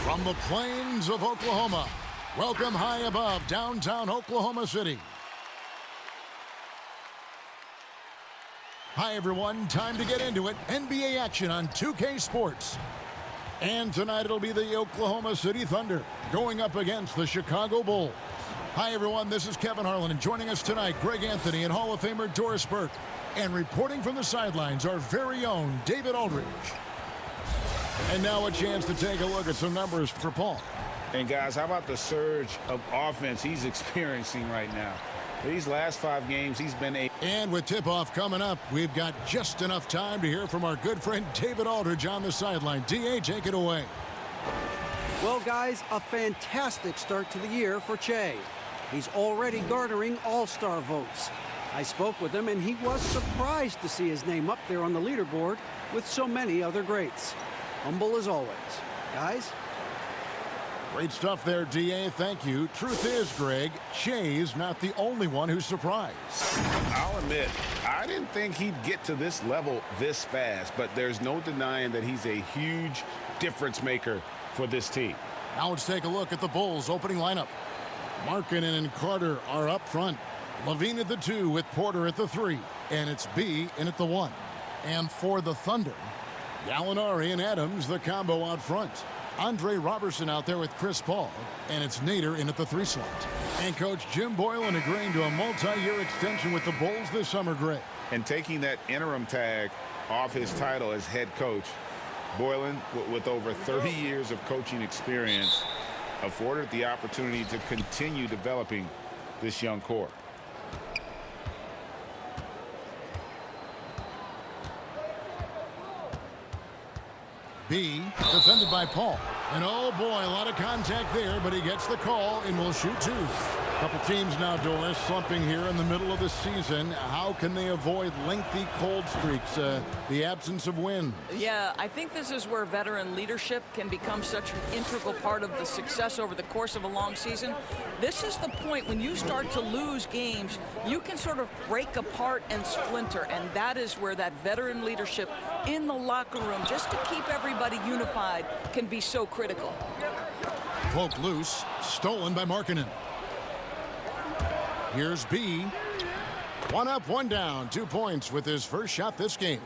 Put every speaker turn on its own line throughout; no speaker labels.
From the plains of Oklahoma, welcome high above downtown Oklahoma City. Hi, everyone. Time to get into it. NBA action on 2K Sports. And tonight it'll be the Oklahoma City Thunder going up against the Chicago Bulls. Hi, everyone. This is Kevin Harlan, and joining us tonight, Greg Anthony and Hall of Famer Doris Burke. And reporting from the sidelines, our very own David Aldridge. And now a chance to take a look at some numbers for Paul.
And guys, how about the surge of offense he's experiencing right now? These last 5 games, he's been a...
And with tip-off coming up, we've got just enough time to hear from our good friend David Aldridge on the sideline. D.A., take it away.
Well, guys, a fantastic start to the year for Che. He's already garnering all-star votes. I spoke with him, and he was surprised to see his name up there on the leaderboard with so many other greats. Humble as always. Guys?
Great stuff there, D.A. Thank you. Truth is, Greg, Che's not the only one who's surprised.
I'll admit, I didn't think he'd get to this level this fast, but there's no denying that he's a huge difference maker for this team.
Now let's take a look at the Bulls' opening lineup. Markkanen and Carter are up front. Levine at the 2 with Porter at the 3. And it's B in at the 1. And for the Thunder, Gallinari and Adams, the combo out front. Andre Robertson out there with Chris Paul. And it's Nader in at the 3 slot. And Coach Jim Boylan agreeing to a multi-year extension with the Bulls this summer, Greg.
And taking that interim tag off his title as head coach, Boylan, with over 30 years of coaching experience, afforded the opportunity to continue developing this young core.
B, defended by Paul. And oh boy, a lot of contact there, but he gets the call and will shoot 2. Couple teams now, Doris, slumping here in the middle of the season. How can they avoid lengthy cold streaks, the absence of wind?
Yeah, I think this is where veteran leadership can become such an integral part of the success over the course of a long season. This is the point when you start to lose games, you can sort of break apart and splinter, and that is where that veteran leadership in the locker room, just to keep everybody unified, can be so critical.
Poke loose, stolen by Markkanen. Here's B. 1 up, 1 down. 2 points with his first shot this game.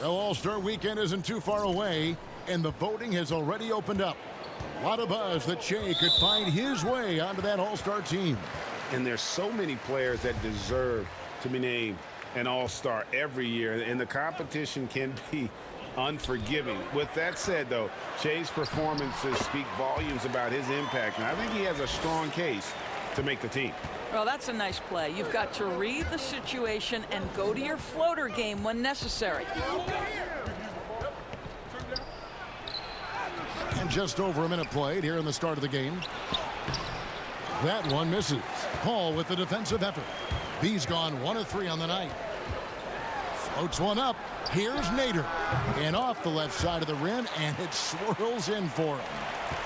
The All-Star weekend isn't too far away, and the voting has already opened up. A lot of buzz that Che could find his way onto that All-Star team.
And there's so many players that deserve to be named an All-Star every year, and the competition can be unforgiving. With that said, though, Che's performances speak volumes about his impact, and I think he has a strong case to make the team.
Well, that's a nice play. You've got to read the situation and go to your floater game when necessary.
And just over a minute played here in the start of the game. That one misses. Paul with the defensive effort. B's gone 1 of 3 on the night. Floats one up. Here's Nader. And off the left side of the rim, and it swirls in for him.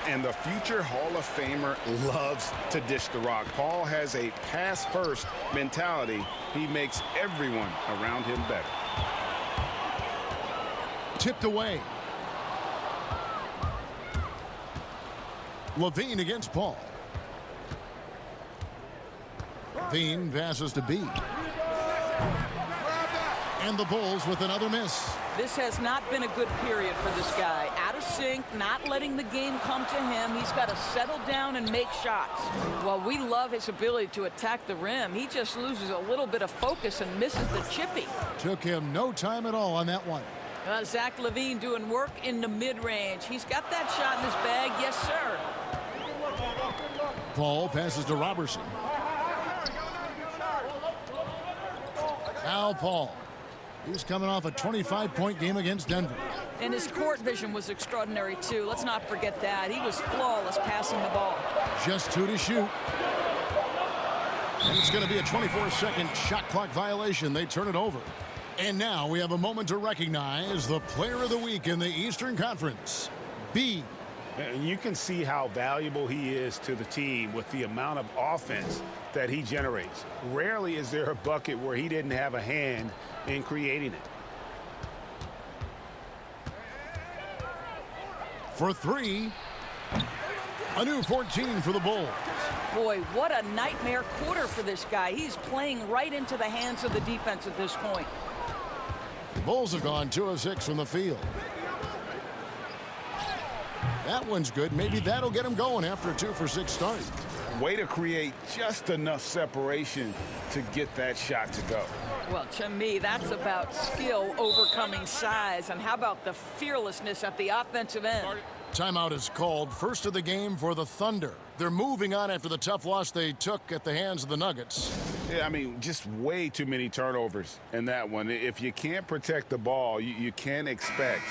And the future Hall of Famer loves to dish the rock. Paul has a pass-first mentality. He makes everyone around him better.
Tipped away. Levine against Paul. Levine passes to B. And the Bulls with another miss.
This has not been a good period for this guy. Out of sync, not letting the game come to him. He's got to settle down and make shots. While we love his ability to attack the rim, he just loses a little bit of focus and misses the chippy.
Took him no time at all on that one.
Zach LaVine doing work in the mid-range. He's got that shot in his bag. Yes, sir.
Paul passes to Robertson. Now Paul. He's coming off a 25-point game against Denver.
And his court vision was extraordinary, too. Let's not forget that. He was flawless passing the ball.
Just 2 to shoot. And it's going to be a 24-second shot clock violation. They turn it over. And now we have a moment to recognize the player of the week in the Eastern Conference, B.
And you can see how valuable he is to the team with the amount of offense that he generates. Rarely is there a bucket where he didn't have a hand in creating it.
For 3, A new 14 for the Bulls.
Boy, what a nightmare quarter for this guy. He's playing right into the hands of the defense at this point.
The Bulls have gone 2 of 6 from the field. That one's good. Maybe that'll get him going after a 2 for 6 start.
Way to create just enough separation to get that shot to go.
Well, to me, that's about skill overcoming size. And how about the fearlessness at the offensive end?
Timeout is called. First of the game for the Thunder. They're moving on after the tough loss they took at the hands of the Nuggets.
Yeah, I mean, just way too many turnovers in that one. If you can't protect the ball, you can't expect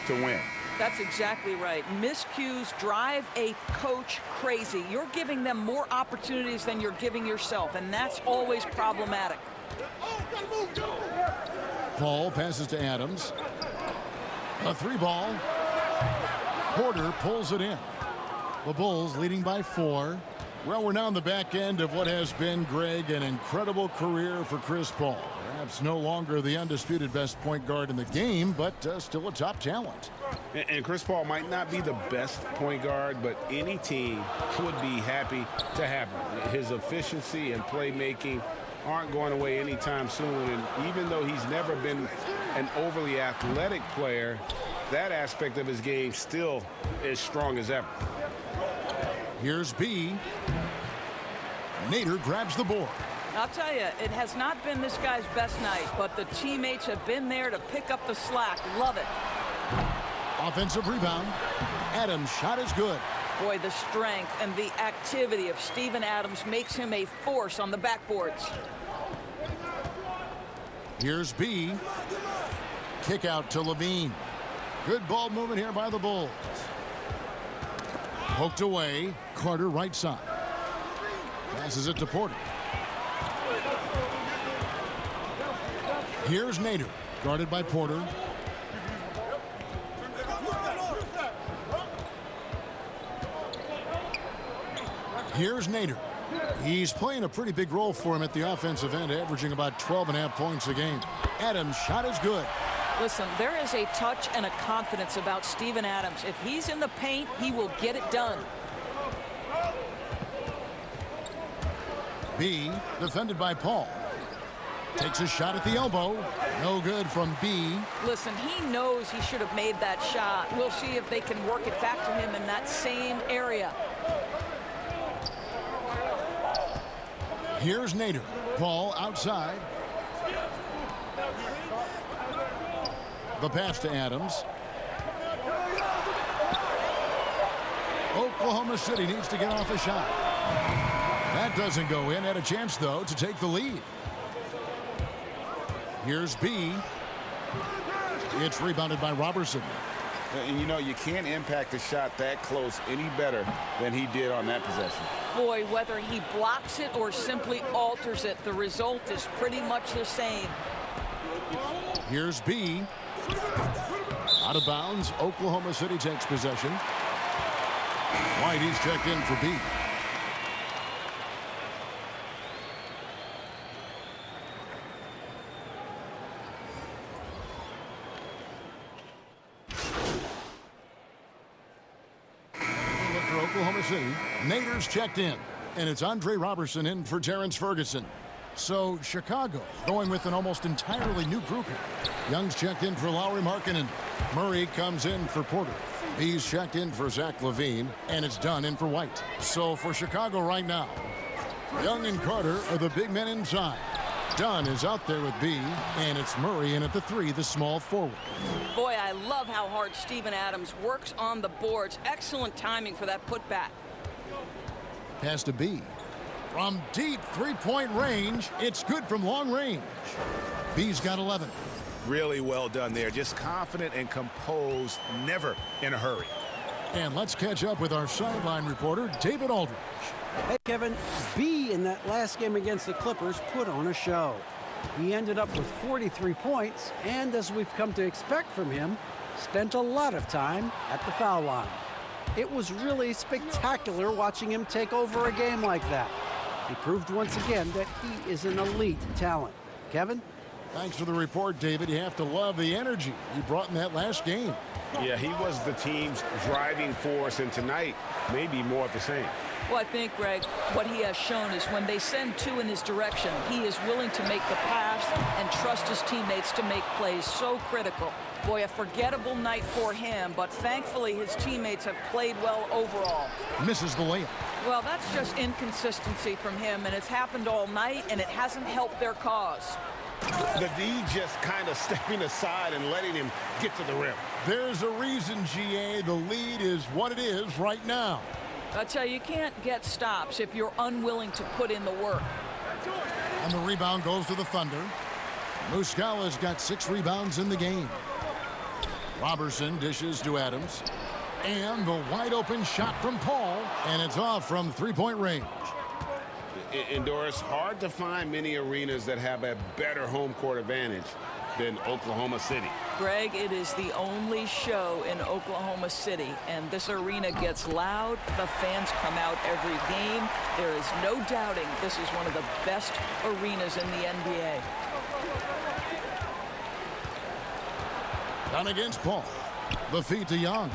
to win.
That's exactly right. Miscues drive a coach crazy. You're giving them more opportunities than you're giving yourself, and that's always problematic.
Paul passes to Adams. A 3-ball. Porter pulls it in. The Bulls leading by 4. Well, we're now on the back end of what has been, Greg, an incredible career for Chris Paul. Perhaps no longer the undisputed best point guard in the game, but still a top talent.
And Chris Paul might not be the best point guard, but any team would be happy to have him. His efficiency and playmaking aren't going away anytime soon. And even though he's never been an overly athletic player, that aspect of his game still as strong as ever.
Here's B. Nader grabs the board.
I'll tell you, it has not been this guy's best night, but the teammates have been there to pick up the slack. Love it.
Offensive rebound. Adams' shot is good.
Boy, the strength and the activity of Steven Adams makes him a force on the backboards.
Here's B. Kick out to Levine. Good ball movement here by the Bulls. Poked away. Carter right side. Passes it to Porter. Here's Nader. Guarded by Porter. Here's Nader. He's playing a pretty big role for him at the offensive end, averaging about 12.5 points a game. Adams' shot is good.
Listen, there is a touch and a confidence about Steven Adams. If he's in the paint, he will get it done.
B, defended by Paul. Takes a shot at the elbow. No good from B.
Listen, he knows he should have made that shot. We'll see if they can work it back to him in that same area.
Here's Nader. Paul outside. The pass to Adams. Oklahoma City needs to get off a shot. That doesn't go in. Had a chance, though, to take the lead. Here's B. It's rebounded by Robertson.
And you know, you can't impact a shot that close any better than he did on that possession.
Boy, whether he blocks it or simply alters it, the result is pretty much the same.
Here's B. Out of bounds. Oklahoma City takes possession. White, he's checked in for B. For Oklahoma City, Nader's checked in, and it's Andre Robertson in for Terrence Ferguson. So Chicago going with an almost entirely new group here. Young's checked in for Lauri Markkanen. Murray comes in for Porter. He's checked in for Zach LaVine, and it's Dunn in for White. So for Chicago right now, Young and Carter are the big men inside. Dunn is out there with B, and it's Murray in at the 3, the small forward.
Boy, I love how hard Steven Adams works on the boards. Excellent timing for that putback.
Pass to B. From deep three-point range, it's good from long range. B's got 11.
Really well done there. Just confident and composed, never in a hurry.
And let's catch up with our sideline reporter, David Aldridge.
Hey, Kevin, B in that last game against the Clippers put on a show. He ended up with 43 points, and as we've come to expect from him, spent a lot of time at the foul line. It was really spectacular watching him take over a game like that. He proved once again that he is an elite talent. Kevin?
Thanks for the report, David. You have to love the energy you brought in that last game.
Yeah, he was the team's driving force, and tonight, maybe more of the same.
Well, I think, Greg, what he has shown is when they send two in his direction, he is willing to make the pass and trust his teammates to make plays. So critical. Boy, a forgettable night for him, but thankfully his teammates have played well overall.
Misses the layup.
Well, that's just inconsistency from him, and it's happened all night, and it hasn't helped their cause.
The D just kind of stepping aside and letting him get to the rim.
There's a reason, GA, the lead is what it is right now.
I tell you can't get stops if you're unwilling to put in the work.
And the rebound goes to the Thunder. Muscala's got 6 rebounds in the game. Robertson dishes to Adams. And the wide-open shot from Paul, and it's off from three-point range.
And Doris, hard to find many arenas that have a better home court advantage than Oklahoma City.
Greg, it is the only show in Oklahoma City, and this arena gets loud. The fans come out every game. There is no doubting this is one of the best arenas in the NBA.
Down against Paul. The feed to Young.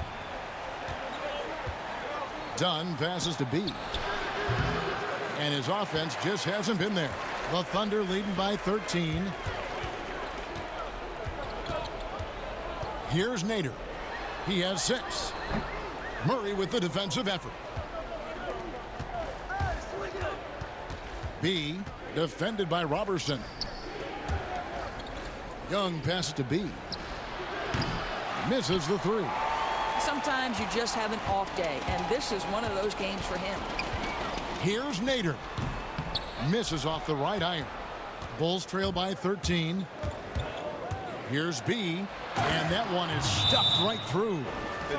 Dunn passes to B. And his offense just hasn't been there. The Thunder leading by 13. Here's Nader. He has 6. Murray with the defensive effort. B defended by Robertson. Young passes to B. Misses the 3.
Sometimes you just have an off day, and this is one of those games for him.
Here's Nader. Misses off the right iron. Bulls trail by 13. Here's B. And that one is stuffed right through.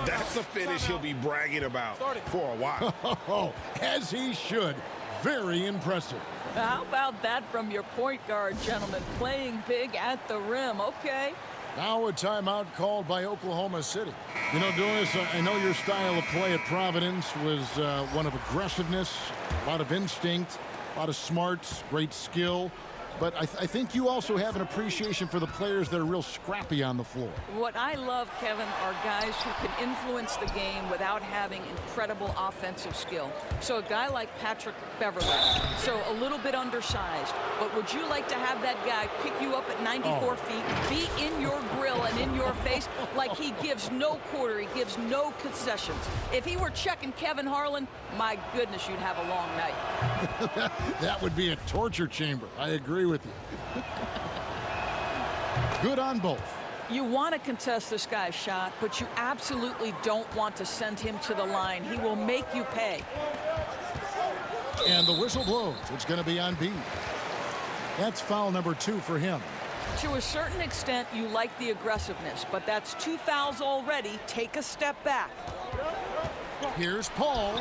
That's a finish he'll be bragging about for a while.
As he should. Very impressive.
How about that from your point guard, gentlemen? Playing big at the rim. Okay.
Now a timeout called by Oklahoma City. You know, Doris, I know your style of play at Providence was one of aggressiveness, a lot of instinct, a lot of smarts, great skill. But I think you also have an appreciation for the players that are real scrappy on the floor.
What I love, Kevin, are guys who can influence the game without having incredible offensive skill. So a guy like Patrick Beverly, so a little bit undersized. But would you like to have that guy pick you up at 94 feet, be in your grill and in your face like he gives no quarter, he gives no concessions? If he were checking Kevin Harlan, my goodness, you'd have a long night.
That would be a torture chamber. I agree with you. Good on both.
You want to contest this guy's shot, but you absolutely don't want to send him to the line. He will make you pay.
And the whistle blows. It's going to be on B. That's foul number 2 for him.
To a certain extent, you like the aggressiveness, but that's 2 fouls already. Take a step back.
Here's Paul.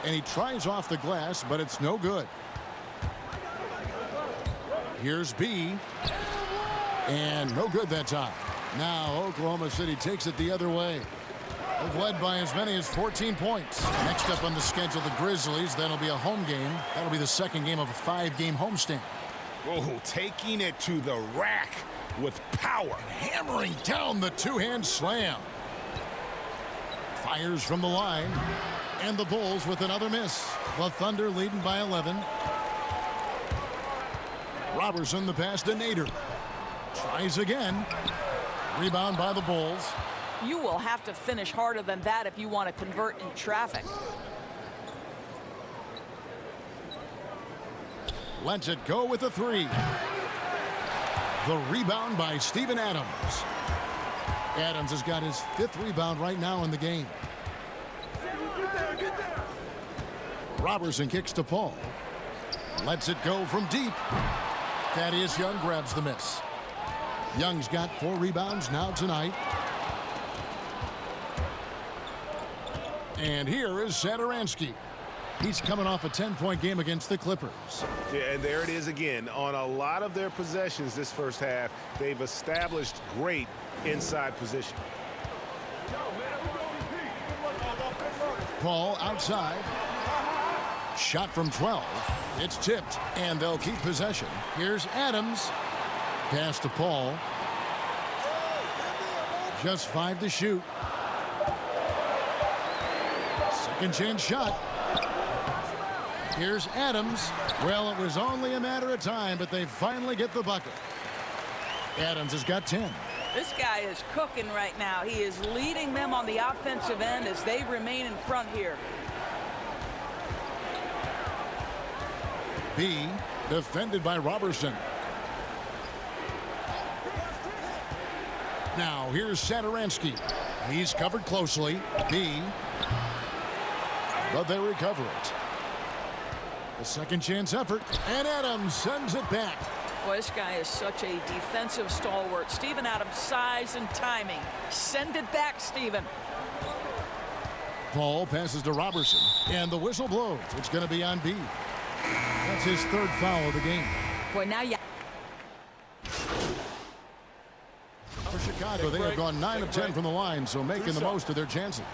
And he tries off the glass, but it's no good. Here's B. And no good that time. Now Oklahoma City takes it the other way. They've led by as many as 14 points. Next up on the schedule, the Grizzlies. That'll be a home game. That'll be the second game of a 5-game homestand.
Oh, taking it to the rack with power.
Hammering down the two-hand slam. Fires from the line. And the Bulls with another miss. The Thunder leading by 11. Robertson the pass to Nader. Tries again. Rebound by the Bulls.
You will have to finish harder than that if you want to convert in traffic.
Lets it go with a 3. The rebound by Steven Adams. Adams has got his 5th rebound right now in the game. Robertson kicks to Paul. Lets it go from deep. Thaddeus Young grabs the miss. Young's got 4 rebounds now tonight. And here is Satoransky. He's coming off a 10-point game against the Clippers.
Yeah, and there it is again. On a lot of their possessions this first half, they've established great inside position.
Paul outside. Shot from 12. It's tipped, and they'll keep possession. Here's Adams. Pass to Paul. Just 5 to shoot. Second chance shot. Here's Adams. Well, it was only a matter of time, but they finally get the bucket. Adams has got 10.
This guy is cooking right now. He is leading them on the offensive end as they remain in front here.
B, defended by Robertson. Now here's Satoransky. He's covered closely. B, but they recover it. A second chance effort, and Adams sends it back.
Boy, this guy is such a defensive stalwart. Steven Adams' size and timing. Send it back, Steven.
Paul passes to Robertson, and the whistle blows. It's going to be on B. That's his third foul of the game.
Boy, now you...
For Chicago, they have gone 9 of 10 from the line, so making the most of their chances.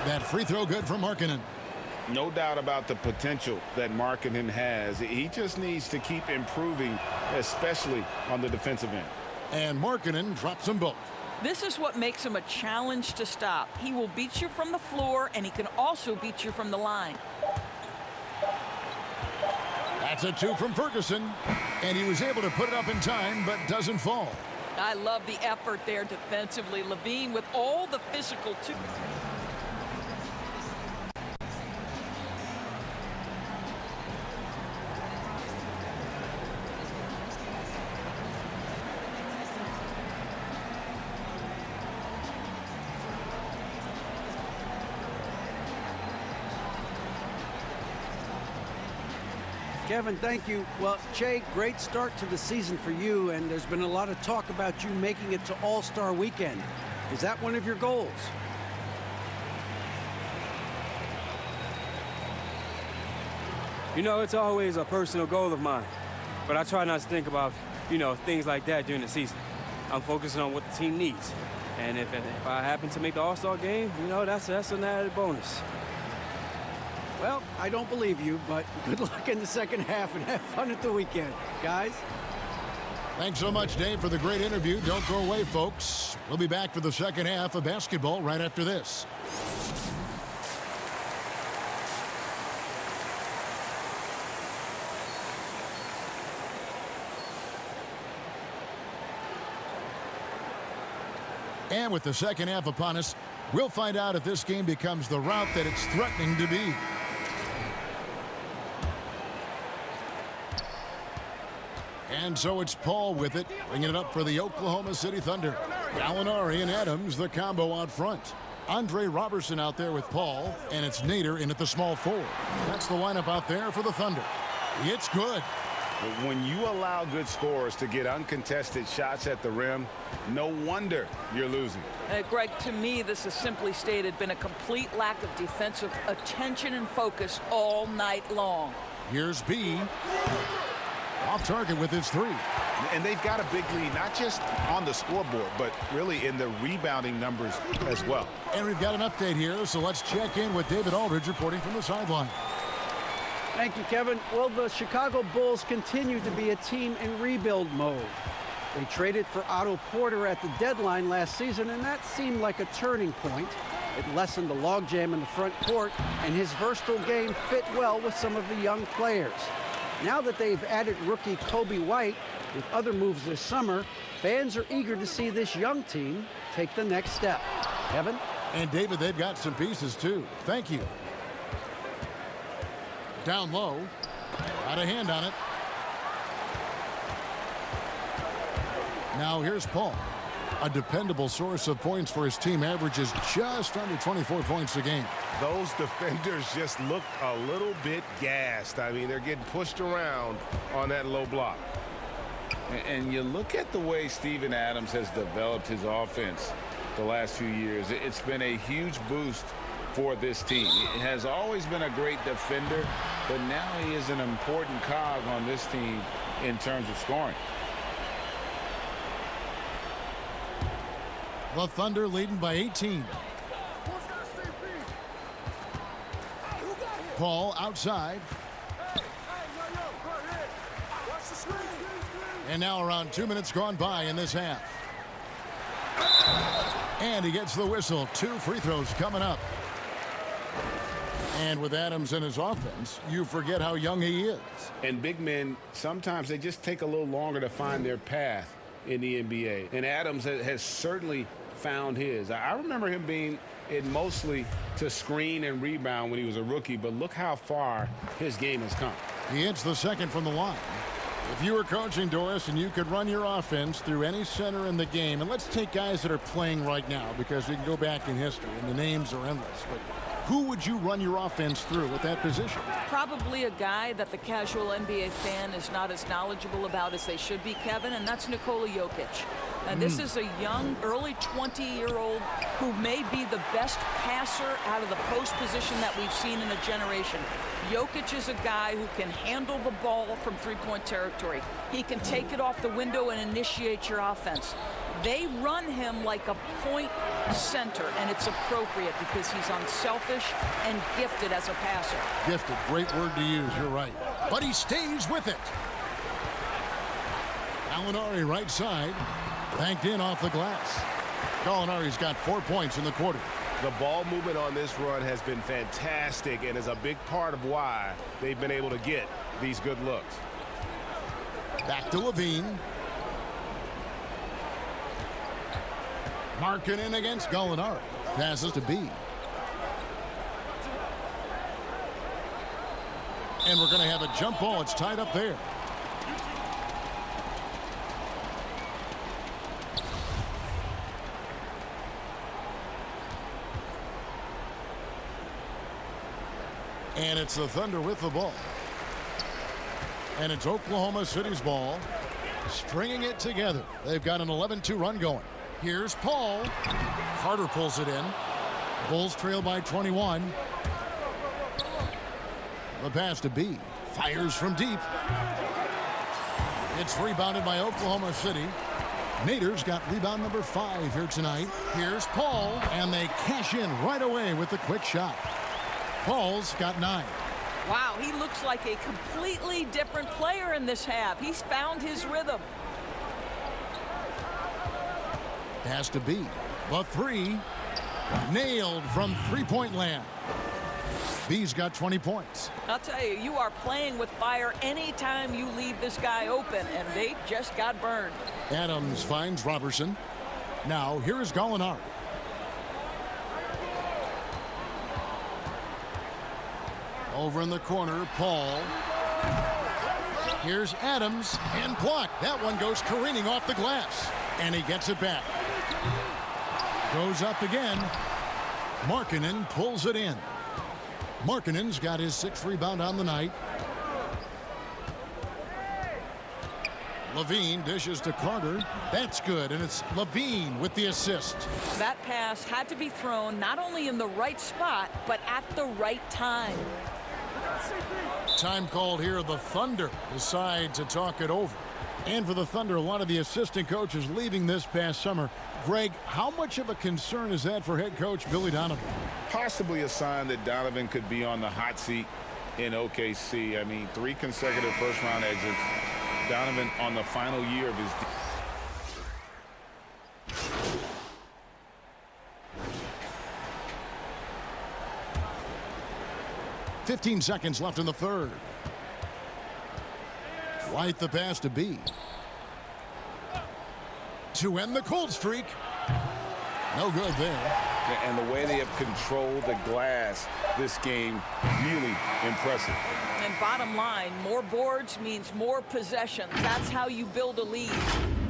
That free throw good for Markkanen.
No doubt about the potential that Markkanen has. He just needs to keep improving, especially on the defensive end.
And Markkanen drops them both.
This is what makes him a challenge to stop. He will beat you from the floor, and he can also beat you from the line.
That's a 2 from Ferguson, and he was able to put it up in time, but doesn't fall.
I love the effort there defensively. Levine with all the physical too.
Kevin, thank you. Well, Che, great start to the season for you, and there's been a lot of talk about you making it to All-Star Weekend. Is that one of your goals?
You know, it's always a personal goal of mine, but I try not to think about, things like that during the season. I'm focusing on what the team needs, and if I happen to make the All-Star game, that's an added bonus.
Well, I don't believe you, but good luck in the second half and have fun at the weekend, guys.
Thanks so much, Dave, for the great interview. Don't go away, folks. We'll be back for the second half of basketball right after this. And with the second half upon us, we'll find out if this game becomes the route that it's threatening to be. And so it's Paul with it, bringing it up for the Oklahoma City Thunder. Gallinari and Adams, the combo out front. Andre Robertson out there with Paul, and it's Nader in at the small forward. That's the lineup out there for the Thunder. It's good.
When you allow good scorers to get uncontested shots at the rim, no wonder you're losing.
Greg, to me, this has simply stated been a complete lack of defensive attention and focus all night long.
Here's B. Off target with his 3.
And they've got a big lead, not just on the scoreboard, but really in the rebounding numbers as well.
And we've got an update here, so let's check in with David Aldridge reporting from the sideline.
Thank you, Kevin. Well, the Chicago Bulls continue to be a team in rebuild mode. They traded for Otto Porter at the deadline last season, and that seemed like a turning point. It lessened the logjam in the front court, and his versatile game fit well with some of the young players. Now that they've added rookie Kobe White with other moves this summer, fans are eager to see this young team take the next step. Kevin?
And David, they've got some pieces too. Thank you. Down low. Got a hand on it. Now here's Paul. A dependable source of points for his team, averages just under 24 points a game.
Those defenders just look a little bit gassed. I mean, they're getting pushed around on that low block. And you look at the way Steven Adams has developed his offense the last few years. It's been a huge boost for this team. He has always been a great defender, but now he is an important cog on this team in terms of scoring.
The Thunder leading by 18. Paul outside. And now around 2 minutes gone by in this half. And he gets the whistle. 2 free throws coming up. And with Adams in his offense, you forget how young he is.
And big men, sometimes they just take a little longer to find their path in the NBA. And Adams has certainly found his. I remember him being in mostly to screen and rebound when he was a rookie, but look how far his game has come.
He hits the second from the line. If you were coaching, Doris, and you could run your offense through any center in the game, and let's take guys that are playing right now because we can go back in history, and the names are endless, but who would you run your offense through at that position?
Probably a guy that the casual NBA fan is not as knowledgeable about as they should be, Kevin, and that's Nikola Jokic. And this is a young, early 20-year-old who may be the best passer out of the post position that we've seen in a generation. Jokic is a guy who can handle the ball from three-point territory. He can take it off the window and initiate your offense. They run him like a point center, and it's appropriate because he's unselfish and gifted as a passer.
Gifted, great word to use, you're right. But he stays with it. Gallinari right side, banked in off the glass. Gallinari's got 4 points in the quarter.
The ball movement on this run has been fantastic and is a big part of why they've been able to get these good looks.
Back to Levine. Marking in against Gallinari. Passes to B. And we're going to have a jump ball. It's tied up there. And it's the Thunder with the ball. And it's Oklahoma City's ball. Stringing it together. They've got an 11-2 run going. Here's Paul. Carter pulls it in. Bulls trail by 21. The pass to B. Fires from deep. It's rebounded by Oklahoma City. Nader's got rebound number 5 here tonight. Here's Paul, and they cash in right away with the quick shot. Paul's got 9.
Wow, he looks like a completely different player in this half. He's found his rhythm.
Has to be. The 3. Nailed from three-point land. B's got 20 points.
I'll tell you, you are playing with fire anytime you leave this guy open, and they just got burned.
Adams finds Robertson. Now, here is Gallinari. Over in the corner, Paul. Here's Adams, and blocked. That one goes careening off the glass, and he gets it back. Goes up again. Markkanen pulls it in. Markkanen's got his 6th rebound on the night. Levine dishes to Carter. That's good, and it's Levine with the assist.
That pass had to be thrown not only in the right spot, but at the right time.
Time called here. The Thunder decide to talk it over. And for the Thunder, a lot of the assistant coaches leaving this past summer. Greg, how much of a concern is that for head coach Billy Donovan?
Possibly a sign that Donovan could be on the hot seat in OKC. I mean, 3 consecutive first-round exits. Donovan on the final year of his...
15 seconds left in the third. White the pass to B. To end the cold streak. No good there.
And the way they have controlled the glass this game, really impressive.
And bottom line, more boards means more possessions. That's how you build a lead.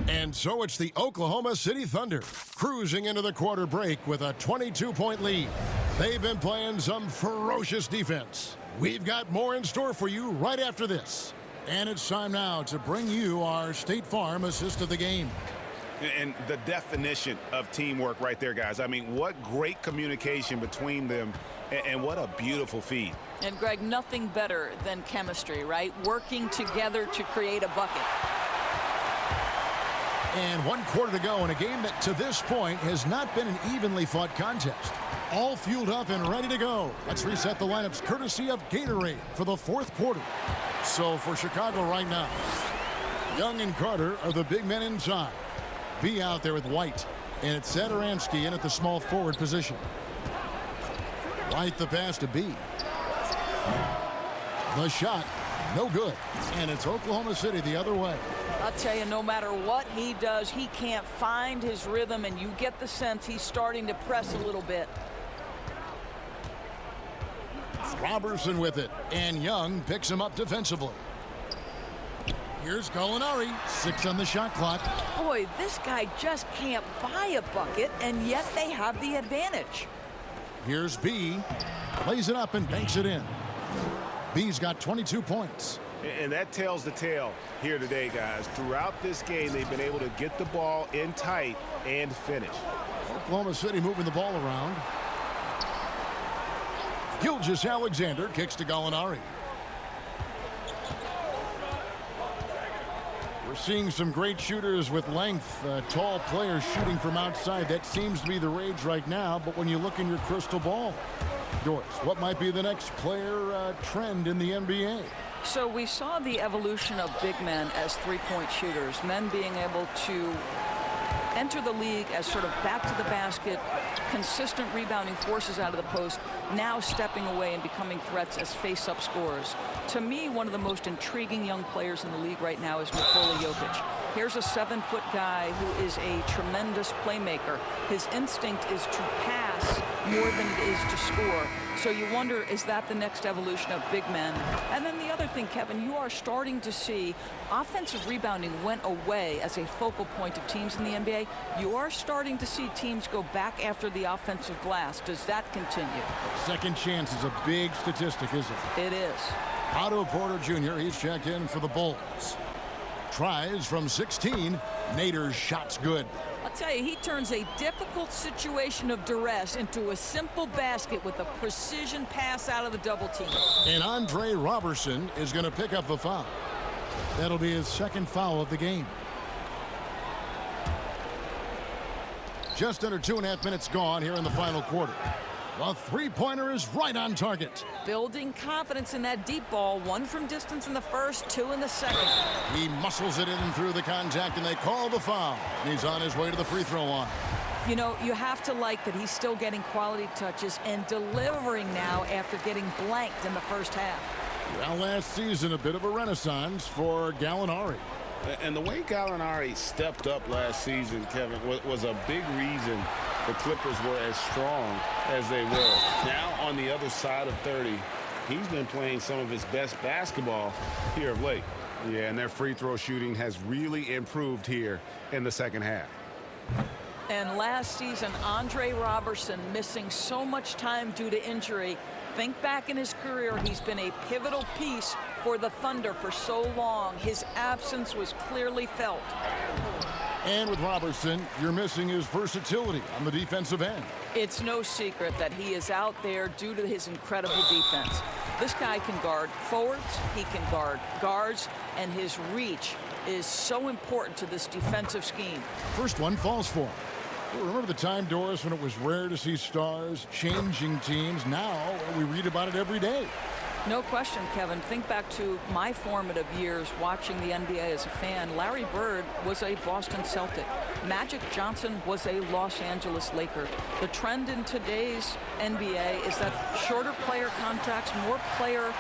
And so it's the Oklahoma City Thunder cruising into the quarter break with a 22-point lead. They've been playing some ferocious defense. We've got more in store for you right after this. And it's time now to bring you our State Farm assist of the game.
And the definition of teamwork right there, guys. I mean, what great communication between them, and what a beautiful feed.
And, Greg, nothing better than chemistry, right? Working together to create a bucket.
And 1 quarter to go in a game that, to this point, has not been an evenly fought contest. All fueled up and ready to go. Let's reset the lineups courtesy of Gatorade for the 4th quarter. So for Chicago right now, Young and Carter are the big men inside. B out there with White. And it's Sadaransky in at the small forward position. White the pass to B. The shot, no good. And it's Oklahoma City the other way.
I'll tell you, no matter what he does, he can't find his rhythm, and you get the sense he's starting to press a little bit.
Robertson with it, and Young picks him up defensively. Here's Gallinari, 6 on the shot clock.
Boy, this guy just can't buy a bucket, and yet they have the advantage.
Here's B, plays it up and banks it in. B's got 22 points.
And that tells the tale here today, guys. Throughout this game, they've been able to get the ball in tight and finish.
Oklahoma City moving the ball around. Gilgeous-Alexander kicks to Gallinari. We're seeing some great shooters with length, tall players shooting from outside. That seems to be the rage right now, but when you look in your crystal ball, Doris, what might be the next player trend in the NBA?
So we saw the evolution of big men as three-point shooters, men being able to enter the league as sort of back to the basket, consistent rebounding forces out of the post, now stepping away and becoming threats as face-up scorers. To me, one of the most intriguing young players in the league right now is Nikola Jokic. Here's a 7-foot guy who is a tremendous playmaker. His instinct is to pass more than it is to score. So you wonder, is that the next evolution of big men? And then the other thing, Kevin, you are starting to see offensive rebounding went away as a focal point of teams in the NBA. You are starting to see teams go back after the offensive glass. Does that continue?
Second chance is a big statistic, isn't it?
It is.
Otto Porter Jr., he's checked in for the Bulls. Tries from 16. Nader's shot's good.
I'll tell you, he turns a difficult situation of duress into a simple basket with a precision pass out of the double team.
And Andre Robertson is going to pick up the foul. That'll be his second foul of the game. Just under 2.5 minutes gone here in the final quarter. The three-pointer is right on target.
Building confidence in that deep ball. 1 from distance in the first, 2 in the second.
He muscles it in through the contact, and they call the foul. And he's on his way to the free throw line.
You know, you have to like that he's still getting quality touches and delivering now after getting blanked in the first half.
Well, last season, a bit of a renaissance for Gallinari.
And the way Gallinari stepped up last season, Kevin, was a big reason the Clippers were as strong as they were. Now on the other side of 30, he's been playing some of his best basketball here of late. Yeah, and their free throw shooting has really improved here in the second half.
And last season, Andre Robertson missing so much time due to injury. Think back in his career, he's been a pivotal piece for the Thunder for so long. His absence was clearly felt.
And with Robertson, you're missing his versatility on the defensive end.
It's no secret that he is out there due to his incredible defense. This guy can guard forwards, he can guard guards, and his reach is so important to this defensive scheme.
First one falls for him. Remember the time, Doris, when it was rare to see stars changing teams? Now we read about it every day.
No question, Kevin. Think back to my formative years watching the NBA as a fan. Larry Bird was a Boston Celtic. Magic Johnson was a Los Angeles Laker. The trend in today's NBA is that shorter player contracts, more player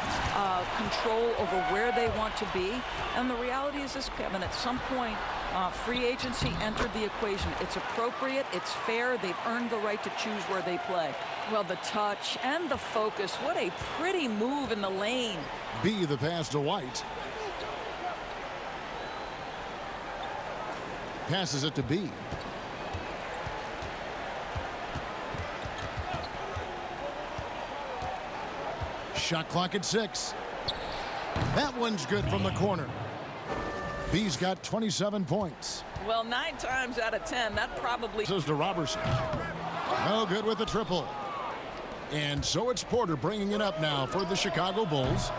control over where they want to be. And the reality is this, Kevin, at some point, free agency entered the equation. It's appropriate, it's fair, they've earned the right to choose where they play. Well, the touch and the focus, what a pretty move in the lane.
B, the pass to White. Passes it to B. Shot clock at 6. That one's good from the corner. B's got 27 points.
Well, 9 times out of 10, that probably...
This is to Robertson. No good with the triple. And so it's Porter bringing it up now for the Chicago Bulls.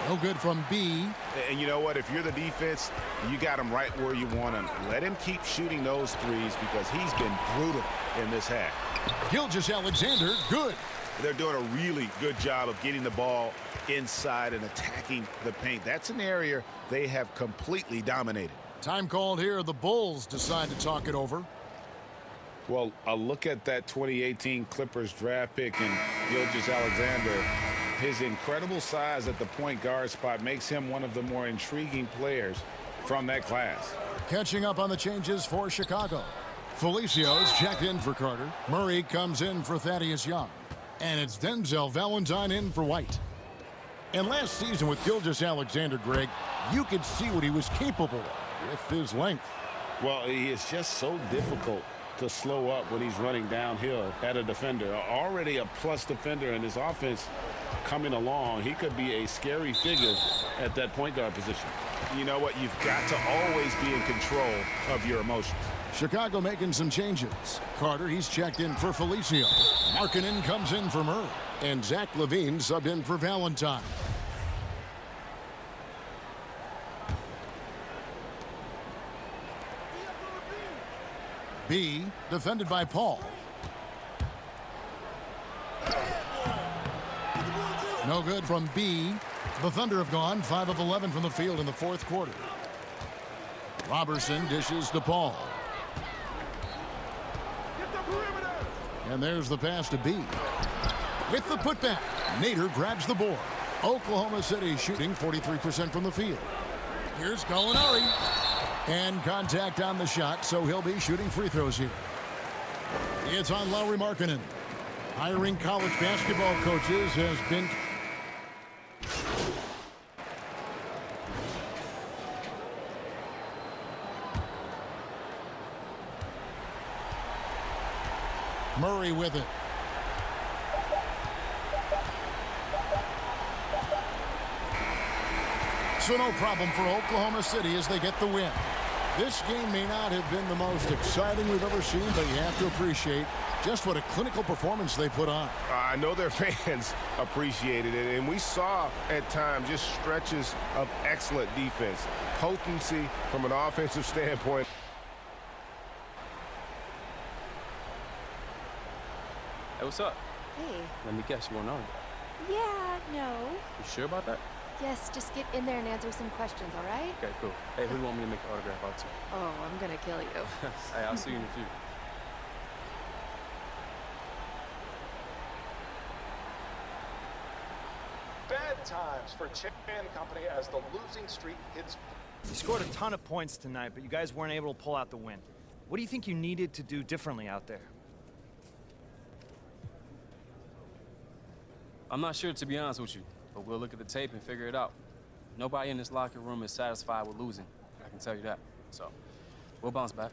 No good from B.
And you know what? If you're the defense, you got him right where you want him. Let him keep shooting those threes because he's been brutal in this half.
Gilgeous-Alexander, good.
They're doing a really good job of getting the ball inside and attacking the paint. That's an area they have completely dominated.
Time called here. The Bulls decide to talk it over.
Well, a look at that 2018 Clippers draft pick and Gilgeous-Alexander. His incredible size at the point guard spot makes him one of the more intriguing players from that class.
Catching up on the changes for Chicago. Felicio's checked in for Carter. Murray comes in for Thaddeus Young. And it's Denzel Valentine in for White. And last season with Gilgeous-Alexander, Greg, you could see what he was capable of with his length.
Well, he is just so difficult to slow up when he's running downhill at a defender. Already a plus defender in his offense coming along. He could be a scary figure at that point guard position. You know what? You've got to always be in control of your emotions.
Chicago making some changes. Carter, he's checked in for Felicio. Markkanen comes in for Murray. And Zach LaVine subbed in for Valentine. B, defended by Paul. No good from B. The Thunder have gone 5 of 11 from the field in the fourth quarter. Robertson dishes to Paul. And there's the pass to B. With the putback, Nader grabs the board. Oklahoma City shooting 43% from the field. Here's Gallinari. And contact on the shot, so he'll be shooting free throws here. It's on Lauri Markkanen. Hiring college basketball coaches has been... Murray with it. So no problem for Oklahoma City as they get the win. This game may not have been the most exciting we've ever seen, but you have to appreciate just what a clinical performance they put on.
I know their fans appreciated it, and we saw at times just stretches of excellent defense. Potency from an offensive standpoint.
Hey, what's up?
Hey.
Let me guess, you want to know.
Yeah, no.
You sure about that?
Yes, just get in there and answer some questions, all right?
Okay, cool. Hey, who do you want me to make the autograph out to?
Oh, I'm gonna kill you.
Hey, I'll see you in a few.
Bad times for Chan Company as the losing streak hits.
You scored a ton of points tonight, but you guys weren't able to pull out the win. What do you think you needed to do differently out there?
I'm not sure, to be honest with you, but we'll look at the tape and figure it out. Nobody in this locker room is satisfied with losing. I can tell you that. So, we'll bounce back.